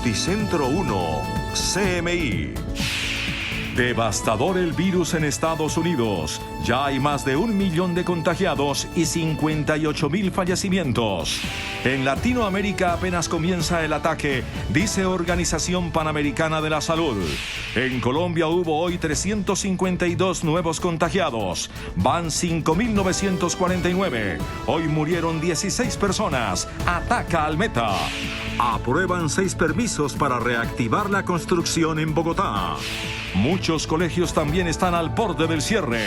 Noticentro 1, CMI. Devastador el virus en Estados Unidos. Ya hay más de 1 millón de contagiados y 58.000 fallecimientos. En Latinoamérica apenas comienza el ataque, dice Organización Panamericana de la Salud. En Colombia hubo hoy 352 nuevos contagiados. Van 5.949. Hoy murieron 16 personas. Ataca al Meta. Aprueban 6 permisos para reactivar la construcción en Bogotá. Muchos colegios también están al borde del cierre.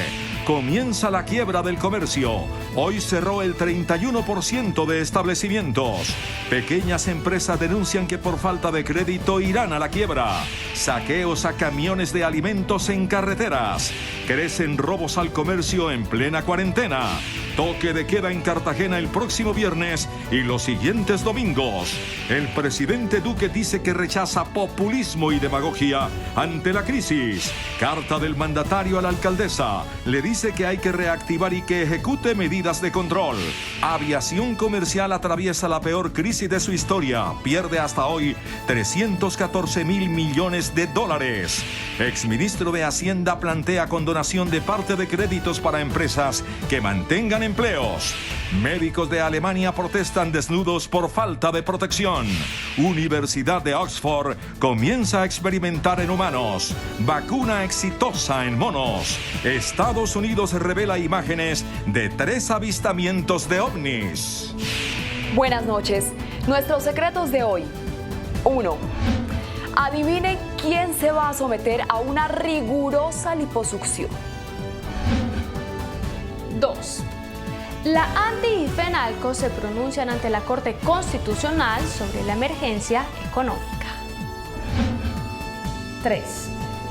Comienza la quiebra del comercio. Hoy cerró el 31% de establecimientos. Pequeñas empresas denuncian que por falta de crédito irán a la quiebra. Saqueos a camiones de alimentos en carreteras. Crecen robos al comercio en plena cuarentena. Toque de queda en Cartagena el próximo viernes y los siguientes domingos. El presidente Duque dice que rechaza populismo y demagogia ante la crisis. Carta del mandatario a la alcaldesa. Le dice que hay que reactivar y que ejecute medidas de control. Aviación comercial atraviesa la peor crisis de su historia. Pierde hasta hoy 314.000 millones de dólares. Exministro de Hacienda plantea condonación de parte de créditos para empresas que mantengan empleos. Médicos de Alemania protestan desnudos por falta de protección. Universidad de Oxford comienza a experimentar en humanos. Vacuna exitosa en monos. Estados Unidos revela imágenes de 3 avistamientos de ovnis. Buenas noches. Nuestros secretos de hoy. 1. Adivinen quién se va a someter a una rigurosa liposucción. 2. La ANDI y FENALCO se pronuncian ante la Corte Constitucional sobre la emergencia económica. 3.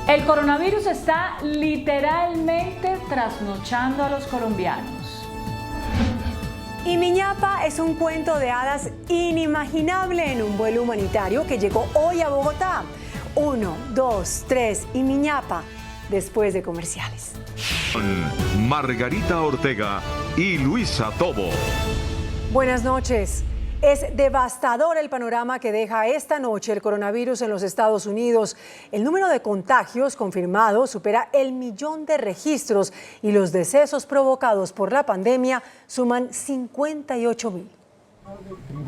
El coronavirus está literalmente trasnochando a los colombianos. Imiñapa es un cuento de hadas inimaginable en un vuelo humanitario que llegó hoy a Bogotá. 1, 2, 3, Imiñapa, después de comerciales. Margarita Ortega y Luisa Tobo. Buenas noches. Es devastador el panorama que deja esta noche el coronavirus en los Estados Unidos. El número de contagios confirmados supera el 1.000.000 de registros y los decesos provocados por la pandemia suman 58.000.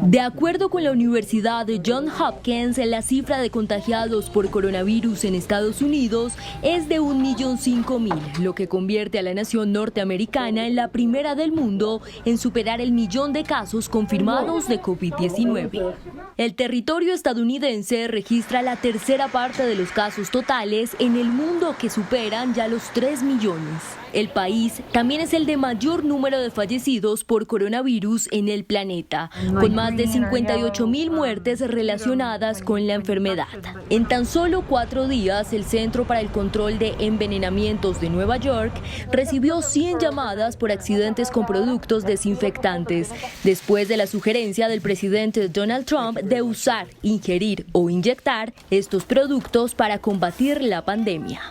De acuerdo con la Universidad de Johns Hopkins, la cifra de contagiados por coronavirus en Estados Unidos es de 1.005.000, lo que convierte a la nación norteamericana en la primera del mundo en superar el 1.000.000 de casos confirmados de COVID-19. El territorio estadounidense registra la tercera parte de los casos totales en el mundo, que superan ya los 3 millones. El país también es el de mayor número de fallecidos por coronavirus en el planeta, con más de 58.000 muertes relacionadas con la enfermedad. En tan solo 4 días, el Centro para el Control de Envenenamientos de Nueva York recibió 100 llamadas por accidentes con productos desinfectantes, después de la sugerencia del presidente Donald Trump de usar, ingerir o inyectar estos productos para combatir la pandemia.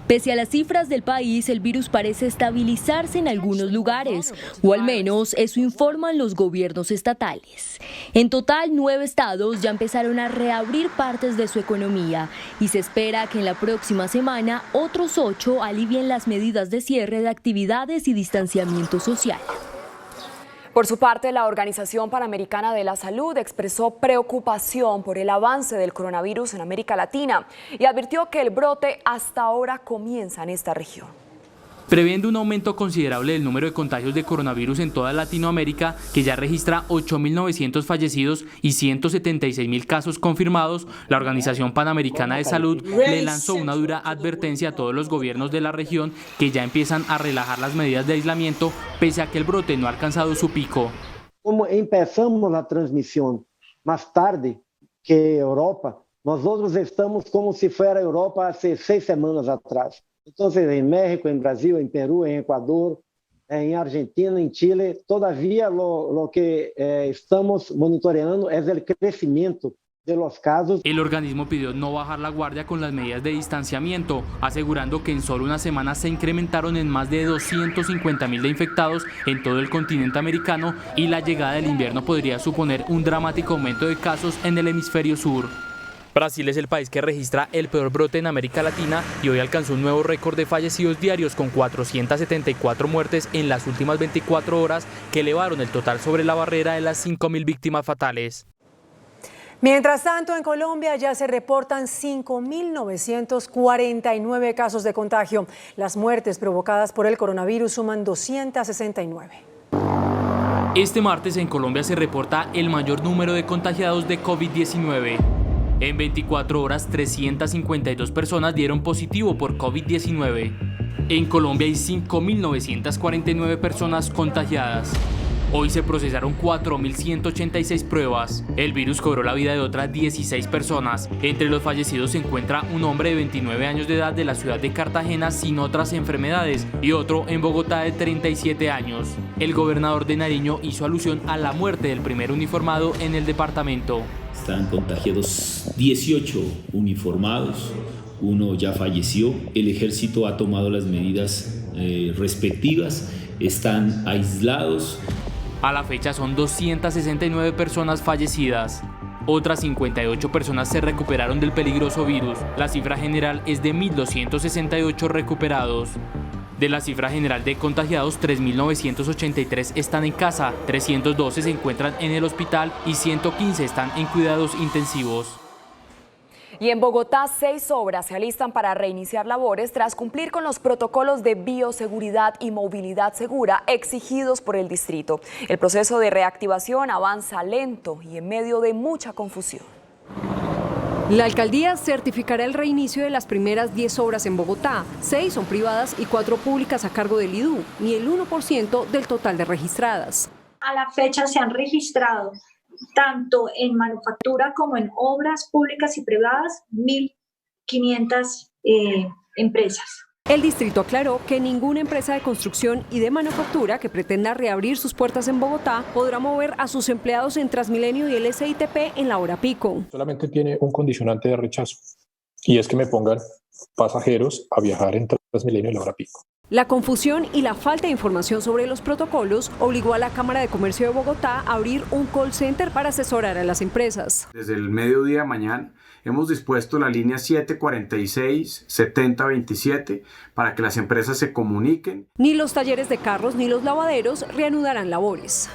Pese a las cifras del país, el virus parece estabilizarse en algunos lugares, o al menos eso informan los gobiernos estatales. En total, 9 estados ya empezaron a reabrir partes de su economía y se espera que en la próxima semana otros 8 alivien las medidas de cierre de actividades y distanciamiento social. Por su parte, la Organización Panamericana de la Salud expresó preocupación por el avance del coronavirus en América Latina y advirtió que el brote hasta ahora comienza en esta región. Previendo un aumento considerable del número de contagios de coronavirus en toda Latinoamérica, que ya registra 8.900 fallecidos y 176.000 casos confirmados, la Organización Panamericana de Salud le lanzó una dura advertencia a todos los gobiernos de la región, que ya empiezan a relajar las medidas de aislamiento, pese a que el brote no ha alcanzado su pico. Como empezamos la transmisión más tarde que Europa, nosotros estamos como si fuera Europa hace 6 semanas atrás. Entonces, en México, en Brasil, en Perú, en Ecuador, en Argentina, en Chile, todavía lo que estamos monitoreando es el crecimiento de los casos. El organismo pidió no bajar la guardia con las medidas de distanciamiento, asegurando que en solo una semana se incrementaron en más de 250.000 de infectados en todo el continente americano, y la llegada del invierno podría suponer un dramático aumento de casos en el hemisferio sur. Brasil es el país que registra el peor brote en América Latina y hoy alcanzó un nuevo récord de fallecidos diarios con 474 muertes en las últimas 24 horas que elevaron el total sobre la barrera de las 5.000 víctimas fatales. Mientras tanto, en Colombia ya se reportan 5.949 casos de contagio. Las muertes provocadas por el coronavirus suman 269. Este martes en Colombia se reporta el mayor número de contagiados de COVID-19. En 24 horas, 352 personas dieron positivo por COVID-19. En Colombia hay 5.949 personas contagiadas. Hoy se procesaron 4.186 pruebas. El virus cobró la vida de otras 16 personas. Entre los fallecidos se encuentra un hombre de 29 años de edad de la ciudad de Cartagena sin otras enfermedades y otro en Bogotá de 37 años. El gobernador de Nariño hizo alusión a la muerte del primer uniformado en el departamento. Están contagiados 18 uniformados, uno ya falleció, el ejército ha tomado las medidas respectivas, están aislados. A la fecha son 269 personas fallecidas. Otras 58 personas se recuperaron del peligroso virus. La cifra general es de 1.268 recuperados. De la cifra general de contagiados, 3.983 están en casa, 312 se encuentran en el hospital y 115 están en cuidados intensivos. Y en Bogotá, 6 obras se alistan para reiniciar labores tras cumplir con los protocolos de bioseguridad y movilidad segura exigidos por el distrito. El proceso de reactivación avanza lento y en medio de mucha confusión. La alcaldía certificará el reinicio de las primeras 10 obras en Bogotá. 6 son privadas y 4 públicas a cargo del IDU, ni el 1% del total de registradas. A la fecha se han registrado tanto en manufactura como en obras públicas y privadas 1.500 empresas. El distrito aclaró que ninguna empresa de construcción y de manufactura que pretenda reabrir sus puertas en Bogotá podrá mover a sus empleados en Transmilenio y el SITP en la hora pico. Solamente tiene un condicionante de rechazo y es que me pongan pasajeros a viajar en Transmilenio en la hora pico. La confusión y la falta de información sobre los protocolos obligó a la Cámara de Comercio de Bogotá a abrir un call center para asesorar a las empresas. Desde el mediodía de mañana hemos dispuesto la línea 746-7027 para que las empresas se comuniquen. Ni los talleres de carros ni los lavaderos reanudarán labores.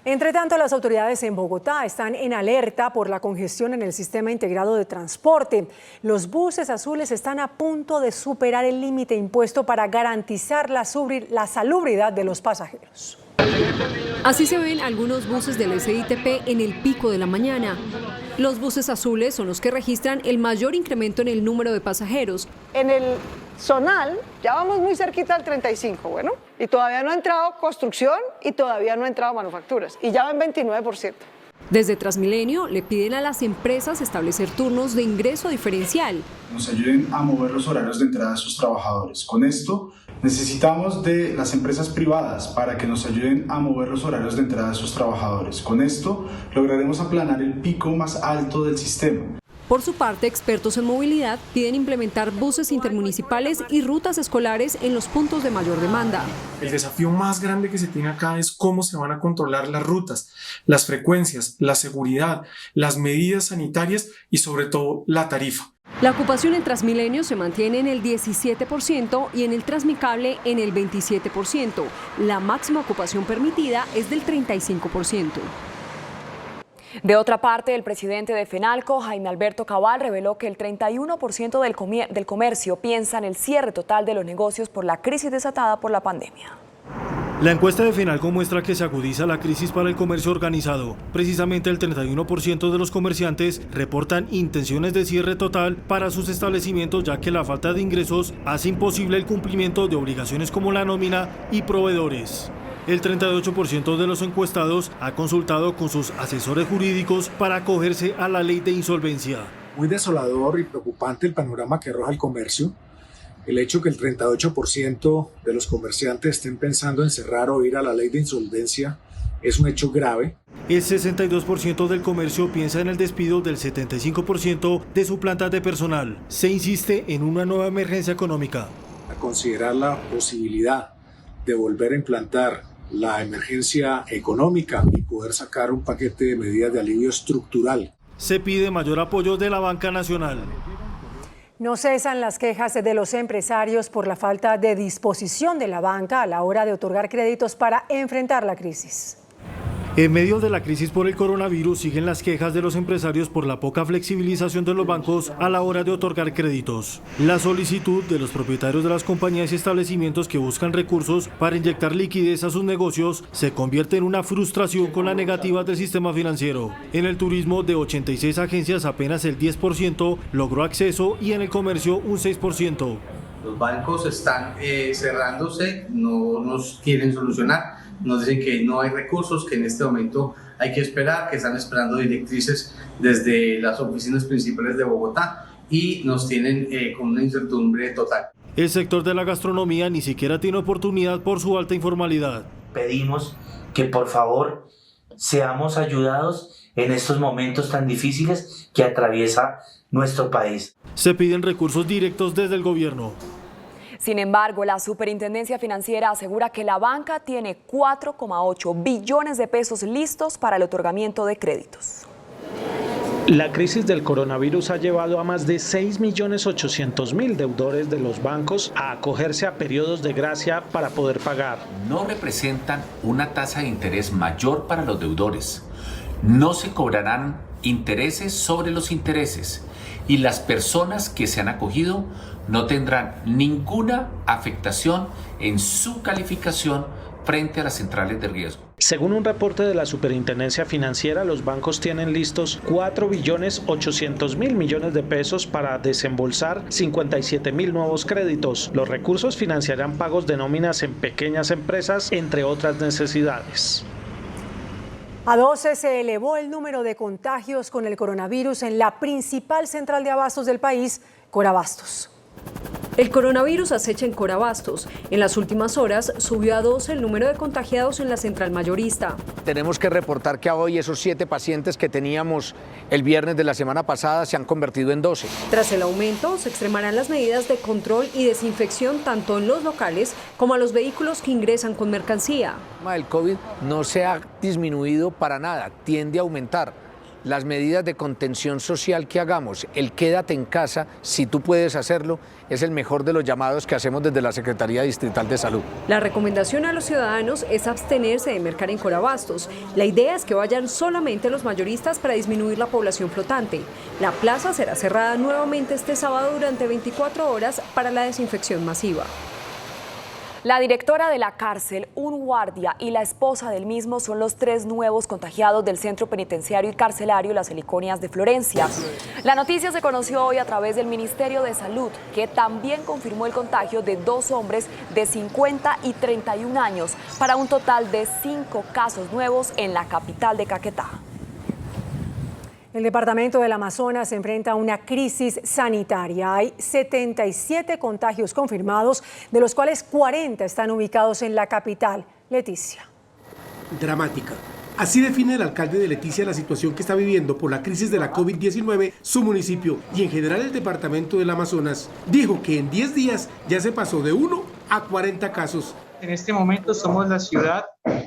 Entre tanto, las autoridades en Bogotá están en alerta por la congestión en el sistema integrado de transporte. Los buses azules están a punto de superar el límite impuesto para garantizar la salubridad de los pasajeros. Así se ven algunos buses del SITP en el pico de la mañana. Los buses azules son los que registran el mayor incremento en el número de pasajeros. En el zonal ya vamos muy cerquita al 35, bueno, y todavía no ha entrado construcción y todavía no ha entrado manufacturas, y ya va en 29%. Desde Transmilenio le piden a las empresas establecer turnos de ingreso diferencial. Nos ayuden a mover los horarios de entrada de sus trabajadores. Con esto necesitamos de las empresas privadas para que nos ayuden a mover los horarios de entrada de sus trabajadores. Con esto lograremos aplanar el pico más alto del sistema. Por su parte, expertos en movilidad piden implementar buses intermunicipales y rutas escolares en los puntos de mayor demanda. El desafío más grande que se tiene acá es cómo se van a controlar las rutas, las frecuencias, la seguridad, las medidas sanitarias y sobre todo la tarifa. La ocupación en Transmilenio se mantiene en el 17% y en el Transmicable en el 27%. La máxima ocupación permitida es del 35%. De otra parte, el presidente de FENALCO, Jaime Alberto Cabal, reveló que el 31% del comercio piensa en el cierre total de los negocios por la crisis desatada por la pandemia. La encuesta de FENALCO muestra que se agudiza la crisis para el comercio organizado. Precisamente el 31% de los comerciantes reportan intenciones de cierre total para sus establecimientos, ya que la falta de ingresos hace imposible el cumplimiento de obligaciones como la nómina y proveedores. El 38% de los encuestados ha consultado con sus asesores jurídicos para acogerse a la ley de insolvencia. Muy desolador y preocupante el panorama que arroja el comercio. El hecho que el 38% de los comerciantes estén pensando en cerrar o ir a la ley de insolvencia es un hecho grave. El 62% del comercio piensa en el despido del 75% de su planta de personal. Se insiste en una nueva emergencia económica. A considerar la posibilidad de volver a implantar la emergencia económica y poder sacar un paquete de medidas de alivio estructural. Se pide mayor apoyo de la banca nacional. No cesan las quejas de los empresarios por la falta de disposición de la banca a la hora de otorgar créditos para enfrentar la crisis. En medio de la crisis por el coronavirus siguen las quejas de los empresarios por la poca flexibilización de los bancos a la hora de otorgar créditos. La solicitud de los propietarios de las compañías y establecimientos que buscan recursos para inyectar liquidez a sus negocios se convierte en una frustración con la negativa del sistema financiero. En el turismo, de 86 agencias apenas el 10% logró acceso y en el comercio un 6%. Los bancos están cerrándose, no nos quieren solucionar. Nos dicen que no hay recursos, que en este momento hay que esperar, que están esperando directrices desde las oficinas principales de Bogotá y nos tienen con una incertidumbre total. El sector de la gastronomía ni siquiera tiene oportunidad por su alta informalidad. Pedimos que por favor seamos ayudados en estos momentos tan difíciles que atraviesa nuestro país. Se piden recursos directos desde el gobierno. Sin embargo, la Superintendencia Financiera asegura que la banca tiene 4,8 billones de pesos listos para el otorgamiento de créditos. La crisis del coronavirus ha llevado a más de 6.800.000 deudores de los bancos a acogerse a periodos de gracia para poder pagar. No representan una tasa de interés mayor para los deudores. No se cobrarán intereses sobre los intereses y las personas que se han acogido no tendrán ninguna afectación en su calificación frente a las centrales de riesgo. Según un reporte de la Superintendencia Financiera, los bancos tienen listos 4.800.000 millones de pesos para desembolsar 57.000 nuevos créditos. Los recursos financiarán pagos de nóminas en pequeñas empresas, entre otras necesidades. A 12 se elevó el número de contagios con el coronavirus en la principal central de abastos del país, Corabastos. El coronavirus acecha en Corabastos. En las últimas horas subió a 12 el número de contagiados en la central mayorista. Tenemos que reportar que hoy esos 7 pacientes que teníamos el viernes de la semana pasada se han convertido en 12. Tras el aumento, se extremarán las medidas de control y desinfección tanto en los locales como a los vehículos que ingresan con mercancía. El COVID no se ha disminuido para nada, tiende a aumentar. Las medidas de contención social que hagamos, el quédate en casa, si tú puedes hacerlo, es el mejor de los llamados que hacemos desde la Secretaría Distrital de Salud. La recomendación a los ciudadanos es abstenerse de mercar en Corabastos. La idea es que vayan solamente los mayoristas para disminuir la población flotante. La plaza será cerrada nuevamente este sábado durante 24 horas para la desinfección masiva. La directora de la cárcel, un guardia y la esposa del mismo son los 3 nuevos contagiados del Centro Penitenciario y Carcelario Las Heliconias de Florencia. La noticia se conoció hoy a través del Ministerio de Salud, que también confirmó el contagio de 2 hombres de 50 y 31 años, para un total de 5 casos nuevos en la capital de Caquetá. El departamento del Amazonas se enfrenta a una crisis sanitaria. Hay 77 contagios confirmados, de los cuales 40 están ubicados en la capital. Leticia. Dramática. Así define el alcalde de Leticia la situación que está viviendo por la crisis de la COVID-19 su municipio y en general el departamento del Amazonas. Dijo que en 10 días ya se pasó de 1 a 40 casos. En este momento somos la ciudad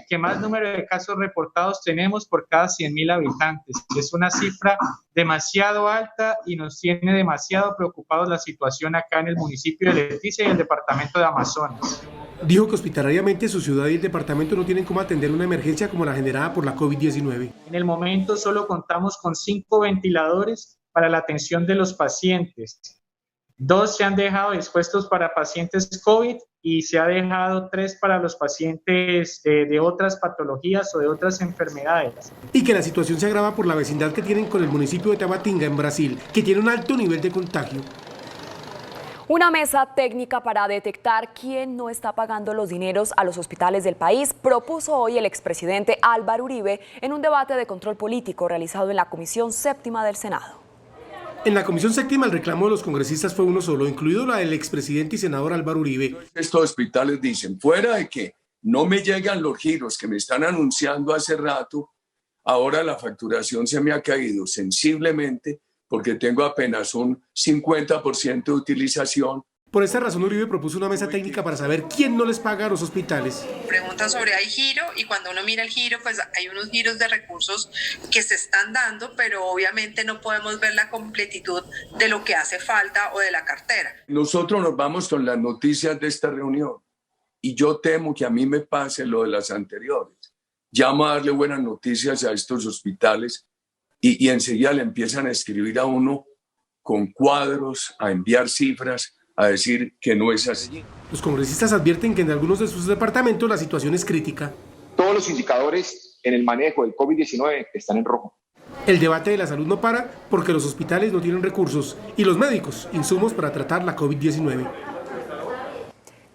que más número de casos reportados tenemos por cada 100.000 habitantes. Es una cifra demasiado alta y nos tiene demasiado preocupados la situación acá en el municipio de Leticia y el departamento de Amazonas. Dijo que hospitalariamente su ciudad y el departamento no tienen cómo atender una emergencia como la generada por la COVID-19. En el momento solo contamos con 5 ventiladores para la atención de los pacientes. 2 se han dejado dispuestos para pacientes COVID y se ha dejado 3 para los pacientes de otras patologías o de otras enfermedades. Y que la situación se agrava por la vecindad que tienen con el municipio de Tabatinga, en Brasil, que tiene un alto nivel de contagio. Una mesa técnica para detectar quién no está pagando los dineros a los hospitales del país propuso hoy el expresidente Álvaro Uribe en un debate de control político realizado en la Comisión Séptima del Senado. En la Comisión Séptima el reclamo de los congresistas fue uno solo, incluido la del expresidente y senador Álvaro Uribe. Estos hospitales dicen, fuera de que no me llegan los giros que me están anunciando hace rato, ahora la facturación se me ha caído sensiblemente porque tengo apenas un 50% de utilización. Por esta razón Uribe propuso una mesa técnica para saber quién no les paga a los hospitales. preguntan sobre hay giro, y cuando uno mira el giro, pues hay unos giros de recursos que se están dando, pero obviamente no podemos ver la completitud de lo que hace falta o de la cartera. Nosotros nos vamos con las noticias de esta reunión y yo temo que a mí me pase lo de las anteriores. Llamo a darle buenas noticias a estos hospitales y enseguida le empiezan a escribir a uno con cuadros, a enviar cifras, a decir que no es así. Los congresistas advierten que en algunos de sus departamentos la situación es crítica. Todos los indicadores en el manejo del COVID-19 están en rojo. El debate de la salud no para porque los hospitales no tienen recursos y los médicos insumos para tratar la COVID-19.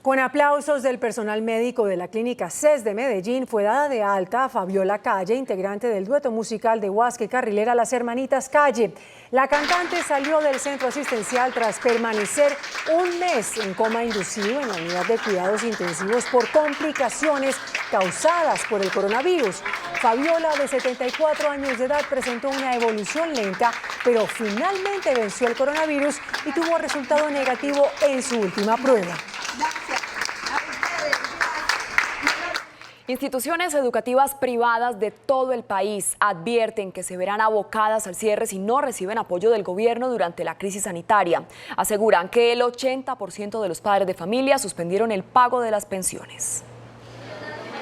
Con aplausos del personal médico de la clínica CES de Medellín, fue dada de alta a Fabiola Calle, integrante del dueto musical de Huasca Carrilera Las Hermanitas Calle. La cantante salió del centro asistencial tras permanecer un mes en coma inducido en la unidad de cuidados intensivos por complicaciones causadas por el coronavirus. Fabiola, de 74 años de edad, presentó una evolución lenta, pero finalmente venció el coronavirus y tuvo resultado negativo en su última prueba. Instituciones educativas privadas de todo el país advierten que se verán abocadas al cierre si no reciben apoyo del gobierno durante la crisis sanitaria. Aseguran que el 80% de los padres de familia suspendieron el pago de las pensiones.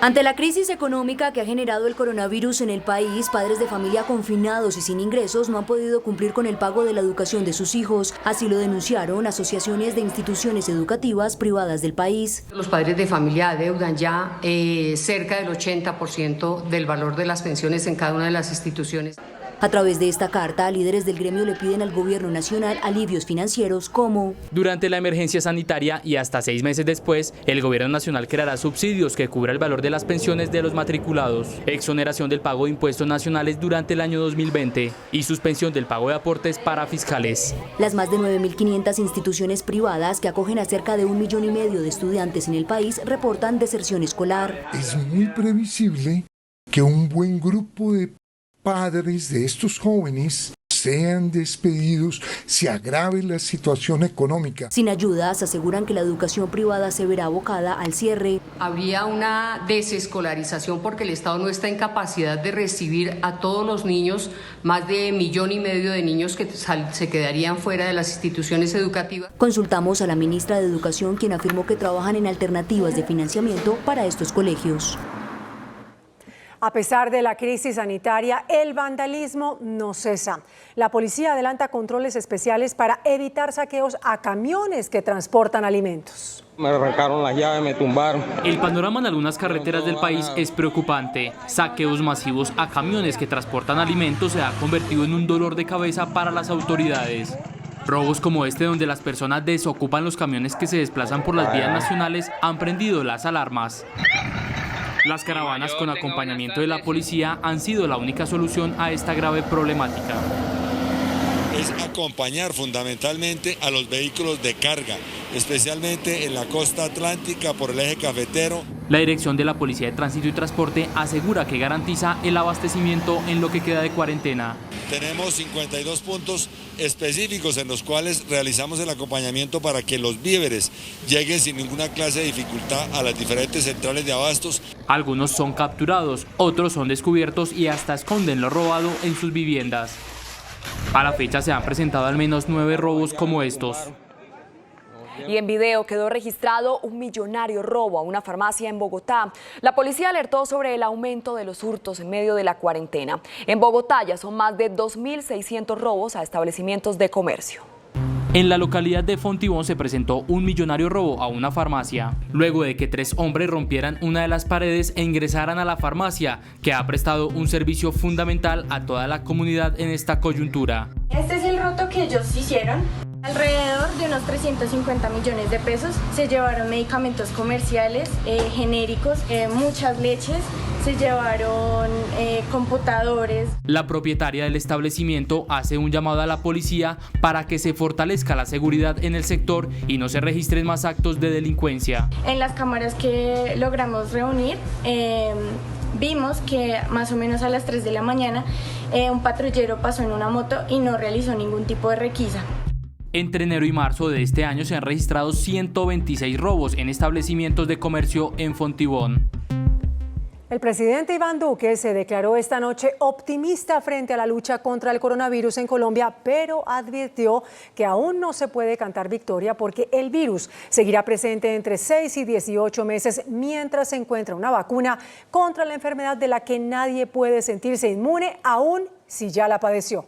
Ante la crisis económica que ha generado el coronavirus en el país, padres de familia confinados y sin ingresos no han podido cumplir con el pago de la educación de sus hijos. Así lo denunciaron asociaciones de instituciones educativas privadas del país. Los padres de familia adeudan ya cerca del 80% del valor de las pensiones en cada una de las instituciones. A través de esta carta, líderes del gremio le piden al gobierno nacional alivios financieros como: durante la emergencia sanitaria y hasta 6 meses después, el gobierno nacional creará subsidios que cubra el valor de las pensiones de los matriculados, exoneración del pago de impuestos nacionales durante el año 2020 y suspensión del pago de aportes para fiscales. Las más de 9.500 instituciones privadas que acogen a cerca de 1,5 millones de estudiantes en el país reportan deserción escolar. Es muy previsible que un buen grupo de padres de estos jóvenes sean despedidos, se agrave la situación económica. Sin ayudas, aseguran que la educación privada se verá abocada al cierre. Habría una desescolarización porque el Estado no está en capacidad de recibir a todos los niños, más de 1,5 millones de niños que se quedarían fuera de las instituciones educativas. Consultamos a la ministra de Educación, quien afirmó que trabajan en alternativas de financiamiento para estos colegios. A pesar de la crisis sanitaria, el vandalismo no cesa. La policía adelanta controles especiales para evitar saqueos a camiones que transportan alimentos. Me arrancaron las llaves, me tumbaron. El panorama en algunas carreteras del país es preocupante. Saqueos masivos a camiones que transportan alimentos se ha convertido en un dolor de cabeza para las autoridades. Robos como este, donde las personas desocupan los camiones que se desplazan por las vías nacionales, han prendido las alarmas. Las caravanas con acompañamiento de la policía han sido la única solución a esta grave problemática. Es acompañar fundamentalmente a los vehículos de carga, especialmente en la costa atlántica por el eje cafetero. La Dirección de la Policía de Tránsito y Transporte asegura que garantiza el abastecimiento en lo que queda de cuarentena. Tenemos 52 puntos específicos en los cuales realizamos el acompañamiento para que los víveres lleguen sin ninguna clase de dificultad a las diferentes centrales de abastos. Algunos son capturados, otros son descubiertos y hasta esconden lo robado en sus viviendas. A la fecha se han presentado al menos 9 robos como estos. Y en video quedó registrado un millonario robo a una farmacia en Bogotá. La policía alertó sobre el aumento de los hurtos en medio de la cuarentena. En Bogotá ya son más de 2.600 robos a establecimientos de comercio. En la localidad de Fontibón se presentó un millonario robo a una farmacia, luego de que 3 hombres rompieran una de las paredes e ingresaran a la farmacia, que ha prestado un servicio fundamental a toda la comunidad en esta coyuntura. Este es el roto que ellos hicieron. Alrededor de unos 350 millones de pesos se llevaron medicamentos comerciales, genéricos, muchas leches, se llevaron computadores. La propietaria del establecimiento hace un llamado a la policía para que se fortalezca la seguridad en el sector y no se registren más actos de delincuencia. En las cámaras que logramos reunir, vimos que más o menos a las 3 de la mañana un patrullero pasó en una moto y no realizó ningún tipo de requisa. Entre enero y marzo de este año se han registrado 126 robos en establecimientos de comercio en Fontibón. El presidente Iván Duque se declaró esta noche optimista frente a la lucha contra el coronavirus en Colombia, pero advirtió que aún no se puede cantar victoria porque el virus seguirá presente entre 6 y 18 meses mientras se encuentra una vacuna contra la enfermedad de la que nadie puede sentirse inmune, aún si ya la padeció.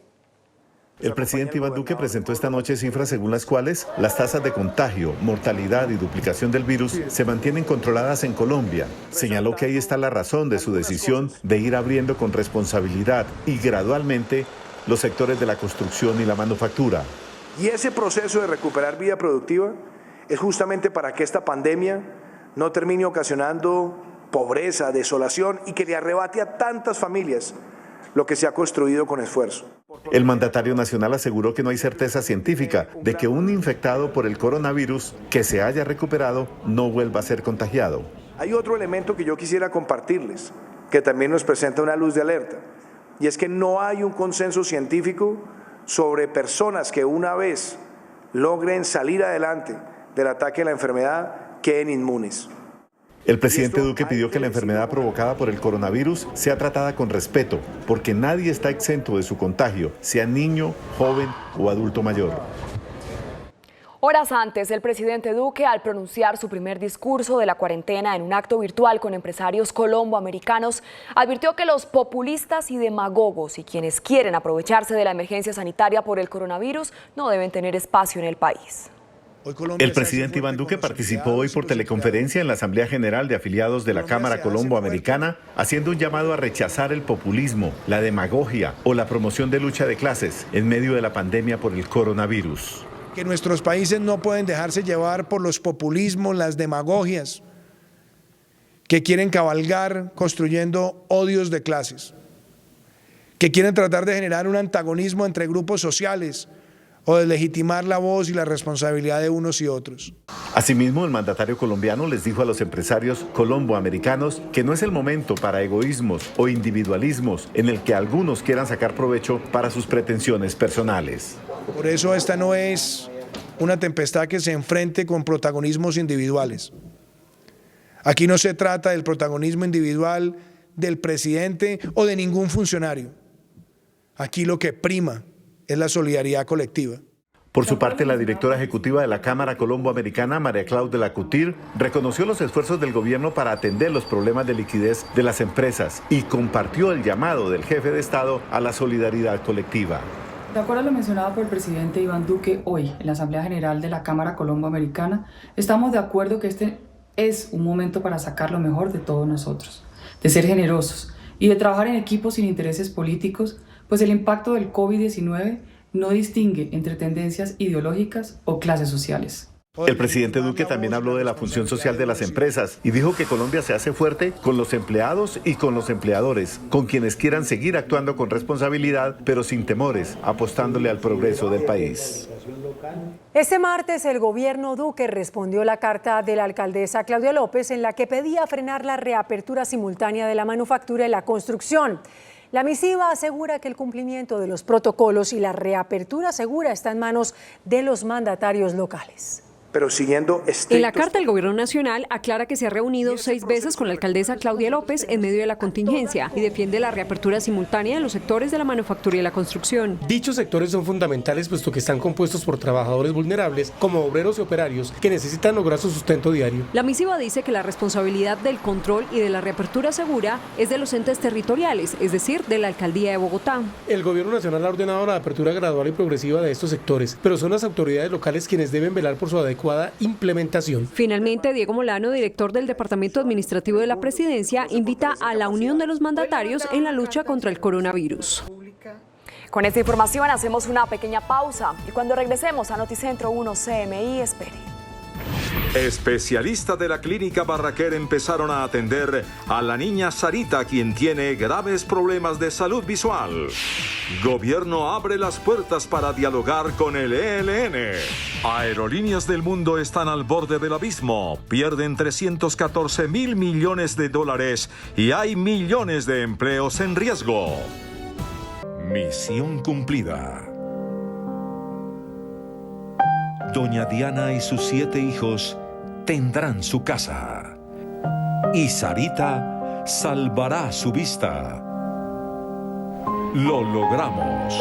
El presidente Iván Duque presentó esta noche cifras según las cuales las tasas de contagio, mortalidad y duplicación del virus se mantienen controladas en Colombia. Señaló que ahí está la razón de su decisión de ir abriendo con responsabilidad y gradualmente los sectores de la construcción y la manufactura. Y ese proceso de recuperar vida productiva es justamente para que esta pandemia no termine ocasionando pobreza, desolación y que le arrebate a tantas familias lo que se ha construido con esfuerzo. El mandatario nacional aseguró que no hay certeza científica de que un infectado por el coronavirus que se haya recuperado no vuelva a ser contagiado. Hay otro elemento que yo quisiera compartirles, que también nos presenta una luz de alerta, y es que no hay un consenso científico sobre personas que una vez logren salir adelante del ataque a la enfermedad queden inmunes. El presidente Duque pidió que la enfermedad provocada por el coronavirus sea tratada con respeto, porque nadie está exento de su contagio, sea niño, joven o adulto mayor. Horas antes, el presidente Duque, al pronunciar su primer discurso de la cuarentena en un acto virtual con empresarios colombo-americanos, advirtió que los populistas y demagogos y quienes quieren aprovecharse de la emergencia sanitaria por el coronavirus no deben tener espacio en el país. El presidente Iván Duque participó hoy por teleconferencia en la Asamblea General de Afiliados de la Cámara Colombo-Americana, haciendo un llamado a rechazar el populismo, la demagogia o la promoción de lucha de clases en medio de la pandemia por el coronavirus. Que nuestros países no pueden dejarse llevar por los populismos, las demagogias, que quieren cabalgar construyendo odios de clases, que quieren tratar de generar un antagonismo entre grupos sociales, o de legitimar la voz y la responsabilidad de unos y otros. Asimismo, el mandatario colombiano les dijo a los empresarios colombo-americanos que no es el momento para egoísmos o individualismos en el que algunos quieran sacar provecho para sus pretensiones personales. Por eso esta no es una tempestad que se enfrente con protagonismos individuales. Aquí no se trata del protagonismo individual del presidente o de ningún funcionario. Aquí lo que prima es la solidaridad colectiva. Por su parte, la directora ejecutiva de la Cámara Colombo-Americana, María Claudia Coutir, reconoció los esfuerzos del gobierno para atender los problemas de liquidez de las empresas y compartió el llamado del jefe de Estado a la solidaridad colectiva. De acuerdo a lo mencionado por el presidente Iván Duque hoy en la Asamblea General de la Cámara Colombo-Americana, estamos de acuerdo que este es un momento para sacar lo mejor de todos nosotros, de ser generosos y de trabajar en equipos sin intereses políticos, pues el impacto del COVID-19 no distingue entre tendencias ideológicas o clases sociales. El presidente Duque también habló de la función social de las empresas y dijo que Colombia se hace fuerte con los empleados y con los empleadores, con quienes quieran seguir actuando con responsabilidad, pero sin temores, apostándole al progreso del país. Este martes el gobierno Duque respondió la carta de la alcaldesa Claudia López en la que pedía frenar la reapertura simultánea de la manufactura y la construcción. La misiva asegura que el cumplimiento de los protocolos y la reapertura segura está en manos de los mandatarios locales. Pero siguiendo en la carta, el Gobierno Nacional aclara que se ha reunido 6 veces con la alcaldesa Claudia López en medio de la contingencia y defiende la reapertura simultánea de los sectores de la manufactura y la construcción. Dichos sectores son fundamentales puesto que están compuestos por trabajadores vulnerables como obreros y operarios que necesitan lograr su sustento diario. La misiva dice que la responsabilidad del control y de la reapertura segura es de los entes territoriales, es decir, de la Alcaldía de Bogotá. El Gobierno Nacional ha ordenado la apertura gradual y progresiva de estos sectores, pero son las autoridades locales quienes deben velar por su adecuada implementación. Finalmente, Diego Molano, director del Departamento Administrativo de la Presidencia, invita a la unión de los mandatarios en la lucha contra el coronavirus. Con esta información hacemos una pequeña pausa y cuando regresemos a Noticentro 1 CMI, espere. Especialistas de la clínica Barraquer empezaron a atender a la niña Sarita, quien tiene graves problemas de salud visual. Gobierno abre las puertas para dialogar con el ELN. Aerolíneas del mundo están al borde del abismo. Pierden 314.000 millones de dólares y hay millones de empleos en riesgo. Misión cumplida. Doña Diana y sus 7 hijos tendrán su casa. Y Sarita salvará su vista. Lo logramos.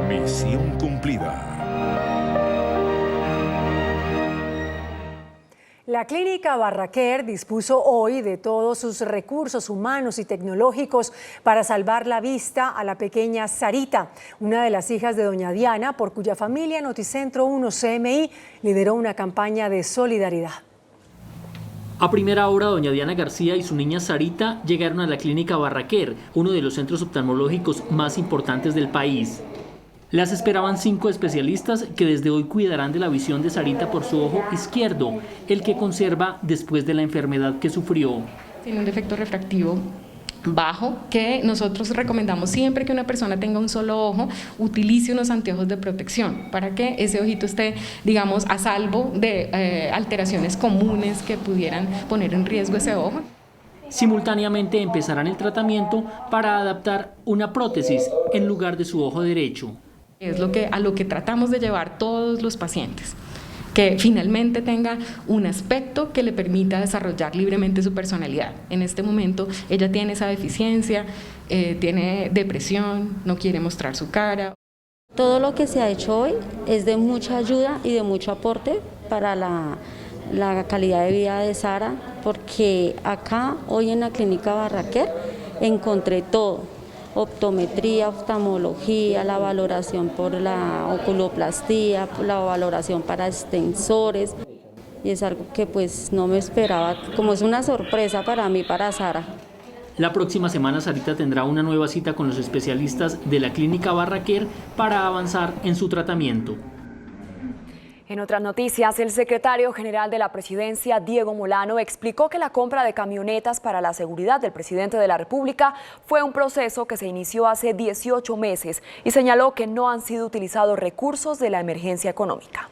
Misión cumplida. La Clínica Barraquer dispuso hoy de todos sus recursos humanos y tecnológicos para salvar la vista a la pequeña Sarita, una de las hijas de doña Diana, por cuya familia Noticentro 1 CMI lideró una campaña de solidaridad. A primera hora, doña Diana García y su niña Sarita llegaron a la Clínica Barraquer, uno de los centros oftalmológicos más importantes del país. Las esperaban 5 especialistas que desde hoy cuidarán de la visión de Sarita por su ojo izquierdo, el que conserva después de la enfermedad que sufrió. Tiene un defecto refractivo bajo, que nosotros recomendamos siempre que una persona tenga un solo ojo, utilice unos anteojos de protección para que ese ojito esté, digamos, a salvo de alteraciones comunes que pudieran poner en riesgo ese ojo. Simultáneamente empezarán el tratamiento para adaptar una prótesis en lugar de su ojo derecho. Es a lo que tratamos de llevar todos los pacientes, que finalmente tenga un aspecto que le permita desarrollar libremente su personalidad. En este momento ella tiene esa deficiencia, tiene depresión, no quiere mostrar su cara. Todo lo que se ha hecho hoy es de mucha ayuda y de mucho aporte para la calidad de vida de Sara, porque acá hoy en la Clínica Barraquer encontré todo: optometría, oftalmología, la valoración por la oculoplastía, la valoración para extensores, y es algo que pues no me esperaba, como es una sorpresa para mí, para Sara. La próxima semana Sarita tendrá una nueva cita con los especialistas de la Clínica Barraquer para avanzar en su tratamiento. En otras noticias, el secretario general de la Presidencia, Diego Molano, explicó que la compra de camionetas para la seguridad del presidente de la República fue un proceso que se inició hace 18 meses y señaló que no han sido utilizados recursos de la emergencia económica.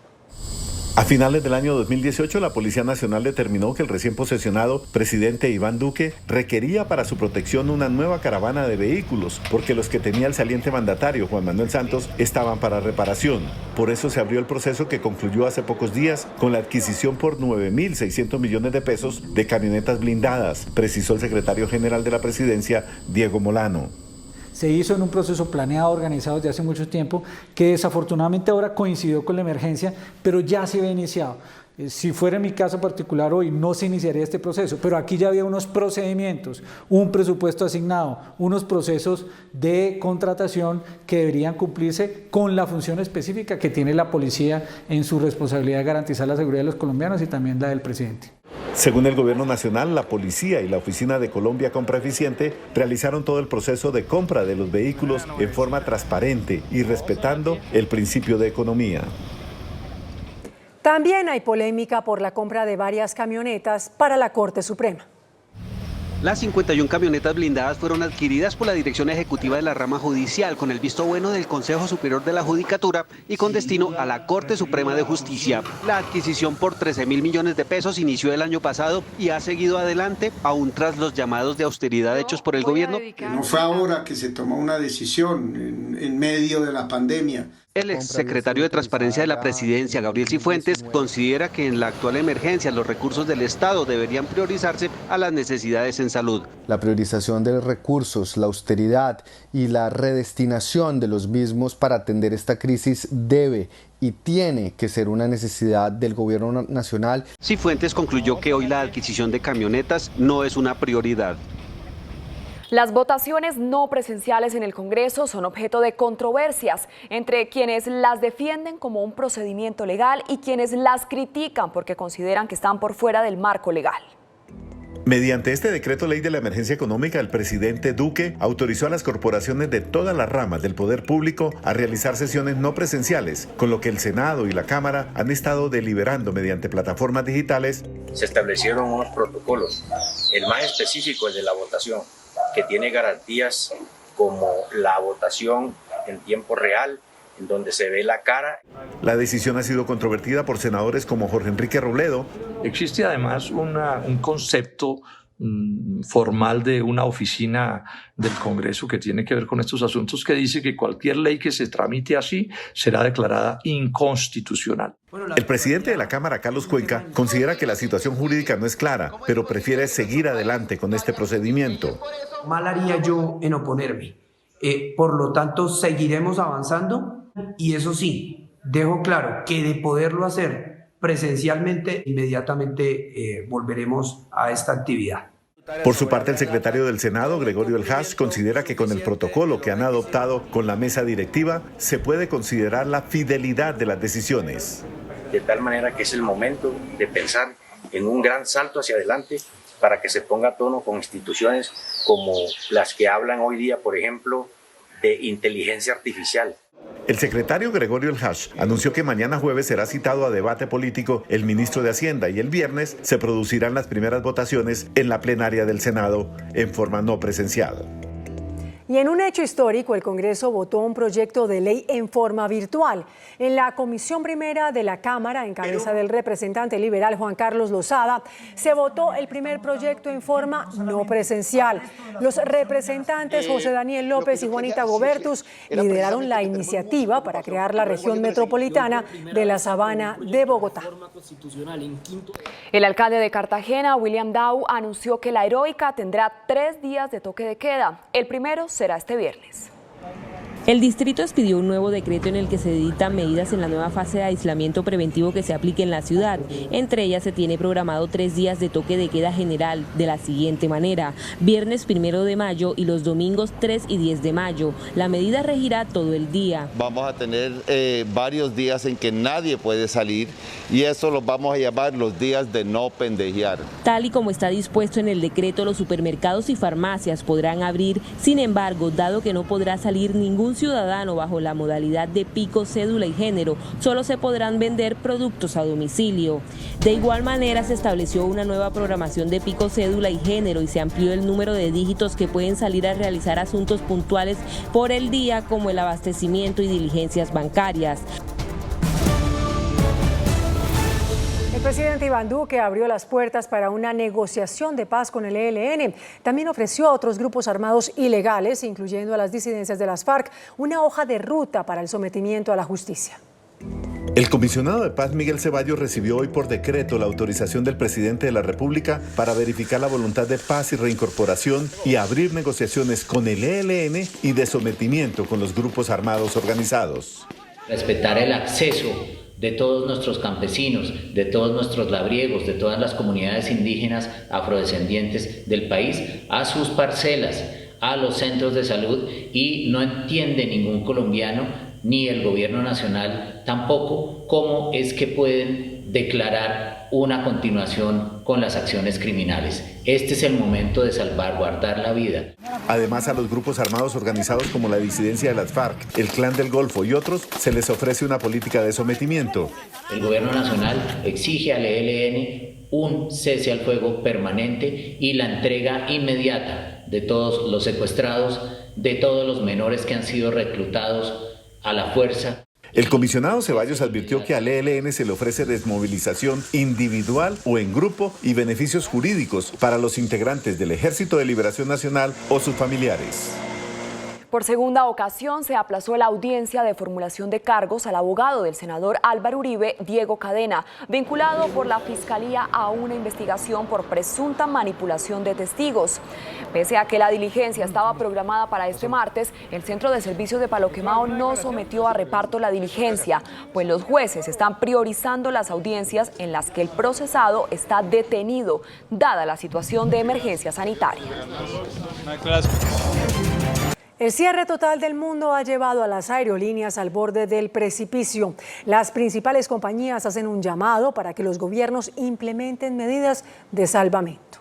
A finales del año 2018, la Policía Nacional determinó que el recién posesionado presidente Iván Duque requería para su protección una nueva caravana de vehículos, porque los que tenía el saliente mandatario Juan Manuel Santos estaban para reparación. Por eso se abrió el proceso que concluyó hace pocos días con la adquisición por 9.600 millones de pesos de camionetas blindadas, precisó el secretario general de la Presidencia, Diego Molano. Se hizo en un proceso planeado, organizado desde hace mucho tiempo, que desafortunadamente ahora coincidió con la emergencia, pero ya se había iniciado. Si fuera mi caso particular hoy, no se iniciaría este proceso, pero aquí ya había unos procedimientos, un presupuesto asignado, unos procesos de contratación que deberían cumplirse con la función específica que tiene la policía en su responsabilidad de garantizar la seguridad de los colombianos y también la del presidente. Según el gobierno nacional, la policía y la Oficina de Colombia Compra Eficiente realizaron todo el proceso de compra de los vehículos en forma transparente y respetando el principio de economía. También hay polémica por la compra de varias camionetas para la Corte Suprema. Las 51 camionetas blindadas fueron adquiridas por la Dirección Ejecutiva de la Rama Judicial con el visto bueno del Consejo Superior de la Judicatura y con destino a la Corte Suprema de Justicia. La adquisición por 13.000 millones de pesos inició el año pasado y ha seguido adelante, aún tras los llamados de austeridad hechos por el gobierno. No fue ahora que se tomó una decisión en medio de la pandemia. El exsecretario de Transparencia de la Presidencia, Gabriel Cifuentes, considera que en la actual emergencia los recursos del Estado deberían priorizarse a las necesidades en salud. La priorización de los recursos, la austeridad y la redestinación de los mismos para atender esta crisis debe y tiene que ser una necesidad del gobierno nacional. Cifuentes concluyó que hoy la adquisición de camionetas no es una prioridad. Las votaciones no presenciales en el Congreso son objeto de controversias entre quienes las defienden como un procedimiento legal y quienes las critican porque consideran que están por fuera del marco legal. Mediante este decreto ley de la emergencia económica, el presidente Duque autorizó a las corporaciones de todas las ramas del poder público a realizar sesiones no presenciales, con lo que el Senado y la Cámara han estado deliberando mediante plataformas digitales. Se establecieron unos protocolos, el más específico es de la votación, que tiene garantías como la votación en tiempo real, en donde se ve la cara. La decisión ha sido controvertida por senadores como Jorge Enrique Robledo. Existe además un concepto formal de una oficina del Congreso que tiene que ver con estos asuntos, que dice que cualquier ley que se tramite así será declarada inconstitucional. El presidente de la Cámara, Carlos Cuenca, considera que la situación jurídica no es clara, pero prefiere seguir adelante con este procedimiento. Mal haría yo en oponerme. Por lo tanto, seguiremos avanzando y eso sí, dejo claro que de poderlo hacer presencialmente, inmediatamente volveremos a esta actividad. Por su parte, el secretario del Senado, Gregorio El Hash, considera que con el protocolo que han adoptado con la mesa directiva se puede considerar la fidelidad de las decisiones. De tal manera que es el momento de pensar en un gran salto hacia adelante para que se ponga a tono con instituciones como las que hablan hoy día, por ejemplo, de inteligencia artificial. El secretario Gregorio El Hash anunció que mañana jueves será citado a debate político el ministro de Hacienda y el viernes se producirán las primeras votaciones en la plenaria del Senado en forma no presencial. Y en un hecho histórico, el Congreso votó un proyecto de ley en forma virtual. En la Comisión Primera de la Cámara, en cabeza del representante liberal Juan Carlos Lozada, se votó el primer proyecto en forma no presencial. Los representantes José Daniel López y Juanita Gobertus lideraron la iniciativa para crear la región metropolitana de la Sabana de Bogotá. El alcalde de Cartagena, William Dow, anunció que la Heroica tendrá 3 días de toque de queda. El primero será este viernes. El distrito expidió un nuevo decreto en el que se dictan medidas en la nueva fase de aislamiento preventivo que se aplique en la ciudad. Entre ellas se tiene programado 3 días de toque de queda general de la siguiente manera: viernes 1 de mayo y los domingos 3 y 10 de mayo. La medida regirá todo el día. Vamos a tener varios días en que nadie puede salir y eso los vamos a llamar los días de no pendejear. Tal y como está dispuesto en el decreto, los supermercados y farmacias podrán abrir. Sin embargo, dado que no podrá salir ningún ciudadano bajo la modalidad de pico, cédula y género, solo se podrán vender productos a domicilio. De igual manera, se estableció una nueva programación de pico, cédula y género y se amplió el número de dígitos que pueden salir a realizar asuntos puntuales por el día, como el abastecimiento y diligencias bancarias. El presidente Iván Duque abrió las puertas para una negociación de paz con el ELN. También ofreció a otros grupos armados ilegales, incluyendo a las disidencias de las FARC, una hoja de ruta para el sometimiento a la justicia. El comisionado de paz Miguel Ceballos recibió hoy por decreto la autorización del presidente de la República para verificar la voluntad de paz y reincorporación y abrir negociaciones con el ELN y de sometimiento con los grupos armados organizados. Respetar el acceso de todos nuestros campesinos, de todos nuestros labriegos, de todas las comunidades indígenas afrodescendientes del país a sus parcelas, a los centros de salud, y no entiende ningún colombiano ni el gobierno nacional tampoco cómo es que pueden declarar una continuación con las acciones criminales. Este es el momento de salvaguardar la vida. Además, a los grupos armados organizados como la disidencia de las FARC, el Clan del Golfo y otros, se les ofrece una política de sometimiento. El gobierno nacional exige al ELN un cese al fuego permanente y la entrega inmediata de todos los secuestrados, de todos los menores que han sido reclutados a la fuerza. El comisionado Ceballos advirtió que al ELN se le ofrece desmovilización individual o en grupo y beneficios jurídicos para los integrantes del Ejército de Liberación Nacional o sus familiares. Por segunda ocasión se aplazó la audiencia de formulación de cargos al abogado del senador Álvaro Uribe, Diego Cadena, vinculado por la Fiscalía a una investigación por presunta manipulación de testigos. Pese a que la diligencia estaba programada para este martes, el Centro de Servicios de Palo Quemado no sometió a reparto la diligencia, pues los jueces están priorizando las audiencias en las que el procesado está detenido, dada la situación de emergencia sanitaria. El cierre total del mundo ha llevado a las aerolíneas al borde del precipicio. Las principales compañías hacen un llamado para que los gobiernos implementen medidas de salvamento.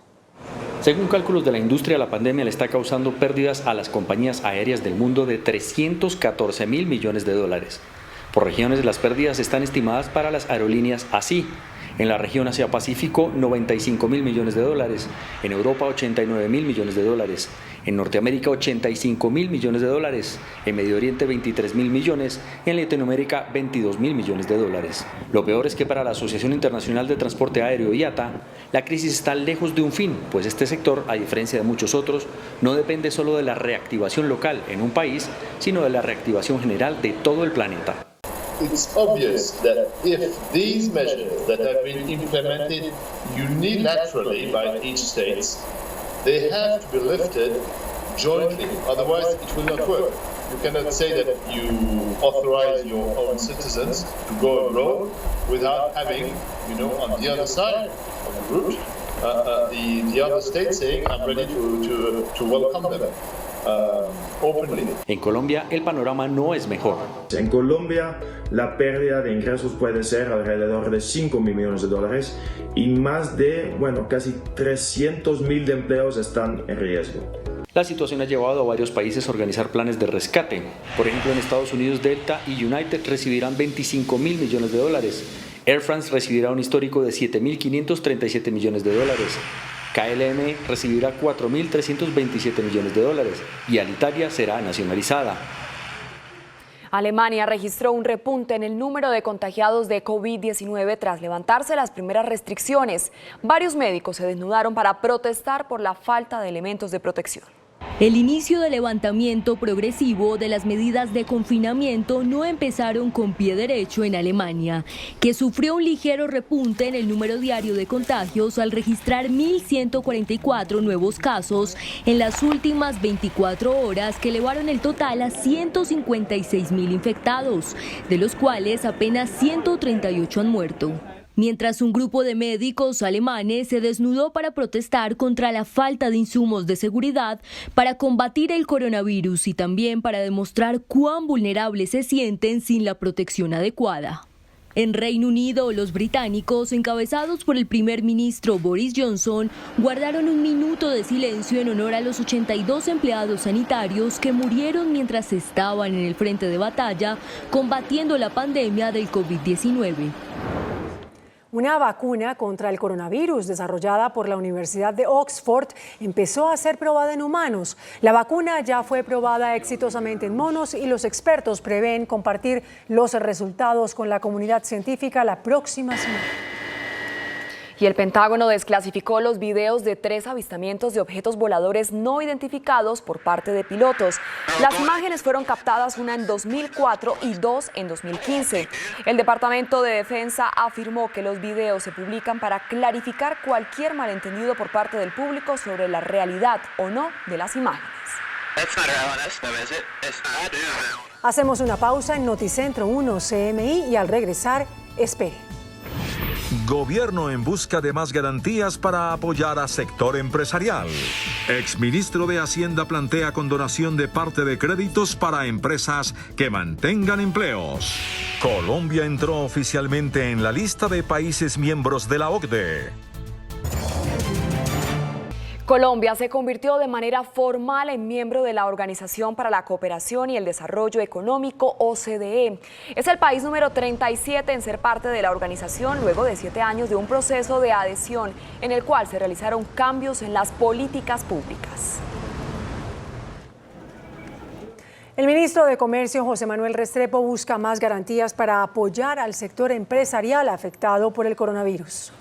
Según cálculos de la industria, la pandemia le está causando pérdidas a las compañías aéreas del mundo de 314.000 millones de dólares. Por regiones, las pérdidas están estimadas para las aerolíneas así. En la región Asia-Pacífico, 95.000 millones de dólares. En Europa, 89.000 millones de dólares. En Norteamérica, 85.000 millones de dólares. En Medio Oriente, 23.000 millones. Y en Latinoamérica, 22.000 millones de dólares. Lo peor es que para la Asociación Internacional de Transporte Aéreo, IATA, la crisis está lejos de un fin, pues este sector, a diferencia de muchos otros, no depende solo de la reactivación local en un país, sino de la reactivación general de todo el planeta. It's obvious that if these measures that have been implemented unilaterally by each state, they have to be lifted jointly, otherwise it will not work. You cannot say that you authorize your own citizens to go abroad without having, on the other side of the route, the other state saying, I'm ready to welcome them. En Colombia el panorama no es mejor. En Colombia la pérdida de ingresos puede ser alrededor de 5 mil millones de dólares y más de, casi 300.000 de empleos están en riesgo. La situación ha llevado a varios países a organizar planes de rescate. Por ejemplo, en Estados Unidos, Delta y United recibirán 25.000 millones de dólares. Air France recibirá un histórico de 7.537 millones de dólares. KLM recibirá 4.327 millones de dólares y Alitalia será nacionalizada. Alemania registró un repunte en el número de contagiados de COVID-19 tras levantarse las primeras restricciones. Varios médicos se desnudaron para protestar por la falta de elementos de protección. El inicio del levantamiento progresivo de las medidas de confinamiento no empezaron con pie derecho en Alemania, que sufrió un ligero repunte en el número diario de contagios al registrar 1.144 nuevos casos en las últimas 24 horas, que elevaron el total a 156.000 infectados, de los cuales apenas 138 han muerto. Mientras un grupo de médicos alemanes se desnudó para protestar contra la falta de insumos de seguridad para combatir el coronavirus y también para demostrar cuán vulnerables se sienten sin la protección adecuada. En Reino Unido, los británicos, encabezados por el primer ministro Boris Johnson, guardaron un minuto de silencio en honor a los 82 empleados sanitarios que murieron mientras estaban en el frente de batalla combatiendo la pandemia del COVID-19. Una vacuna contra el coronavirus desarrollada por la Universidad de Oxford empezó a ser probada en humanos. La vacuna ya fue probada exitosamente en monos y los expertos prevén compartir los resultados con la comunidad científica la próxima semana. Y el Pentágono desclasificó los videos de 3 avistamientos de objetos voladores no identificados por parte de pilotos. Las imágenes fueron captadas, una en 2004 y 2 en 2015. El Departamento de Defensa afirmó que los videos se publican para clarificar cualquier malentendido por parte del público sobre la realidad o no de las imágenes. Hacemos una pausa en Noticentro 1 CMI y al regresar, espere. Gobierno en busca de más garantías para apoyar a sector empresarial. Exministro de Hacienda plantea condonación de parte de créditos para empresas que mantengan empleos. Colombia entró oficialmente en la lista de países miembros de la OCDE. Colombia se convirtió de manera formal en miembro de la Organización para la Cooperación y el Desarrollo Económico, OCDE. Es el país número 37 en ser parte de la organización luego de 7 años de un proceso de adhesión en el cual se realizaron cambios en las políticas públicas. El ministro de Comercio, José Manuel Restrepo, busca más garantías para apoyar al sector empresarial afectado por el coronavirus.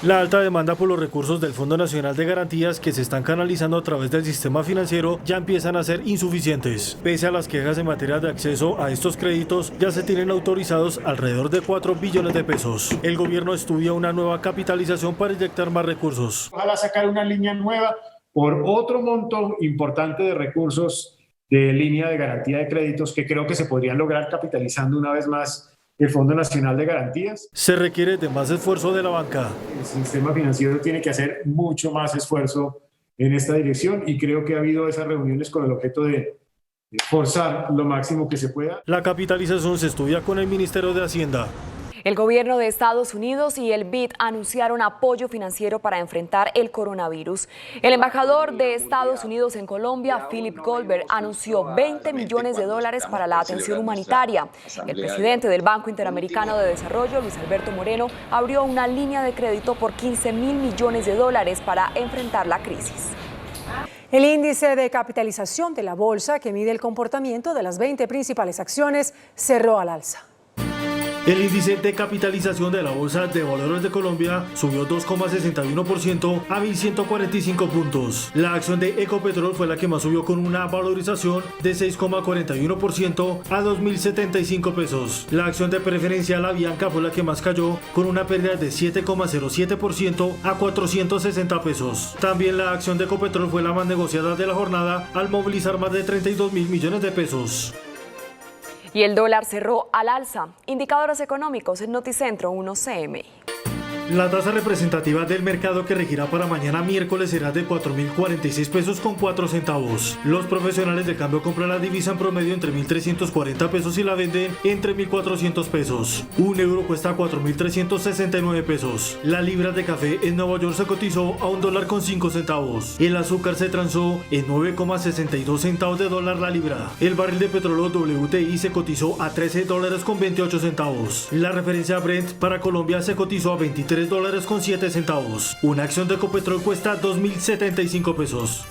La alta demanda por los recursos del Fondo Nacional de Garantías que se están canalizando a través del sistema financiero ya empiezan a ser insuficientes. Pese a las quejas en materia de acceso a estos créditos, ya se tienen autorizados alrededor de 4 billones de pesos. El gobierno estudia una nueva capitalización para inyectar más recursos. Ojalá sacar una línea nueva por otro monto importante de recursos de línea de garantía de créditos que creo que se podrían lograr capitalizando una vez más el Fondo Nacional de Garantías. Se requiere de más esfuerzo de la banca. El sistema financiero tiene que hacer mucho más esfuerzo en esta dirección y creo que ha habido esas reuniones con el objeto de forzar lo máximo que se pueda. La capitalización se estudia con el Ministerio de Hacienda. El gobierno de Estados Unidos y el BID anunciaron apoyo financiero para enfrentar el coronavirus. El embajador de Estados Unidos en Colombia, Philip Goldberg, anunció $20 millones para la atención humanitaria. El presidente del Banco Interamericano de Desarrollo, Luis Alberto Moreno, abrió una línea de crédito por $15.000 millones para enfrentar la crisis. El índice de capitalización de la bolsa, que mide el comportamiento de las 20 principales acciones, cerró al alza. El índice de capitalización de la Bolsa de Valores de Colombia subió 2,61% a 1.145 puntos. La acción de Ecopetrol fue la que más subió con una valorización de 6,41% a 2.075 pesos. La acción de Preferencial Avianca fue la que más cayó con una pérdida de 7,07% a 460 pesos. También la acción de Ecopetrol fue la más negociada de la jornada al movilizar más de 32.000 millones de pesos. Y el dólar cerró al alza. Indicadores económicos en Noticentro 1 CMI. La tasa representativa del mercado que regirá para mañana miércoles será de 4.046 pesos con 4 centavos. Los profesionales de cambio compran la divisa en promedio entre 1.340 pesos y la venden entre 1.400 pesos. Un euro cuesta 4.369 pesos. La libra de café en Nueva York se cotizó a $1.05. El azúcar se transó en 9,62 centavos de dólar la libra. El barril de petróleo WTI se cotizó a $13.28. La referencia Brent para Colombia se cotizó a $23.07. Una acción de Ecopetrol cuesta 2.075 pesos.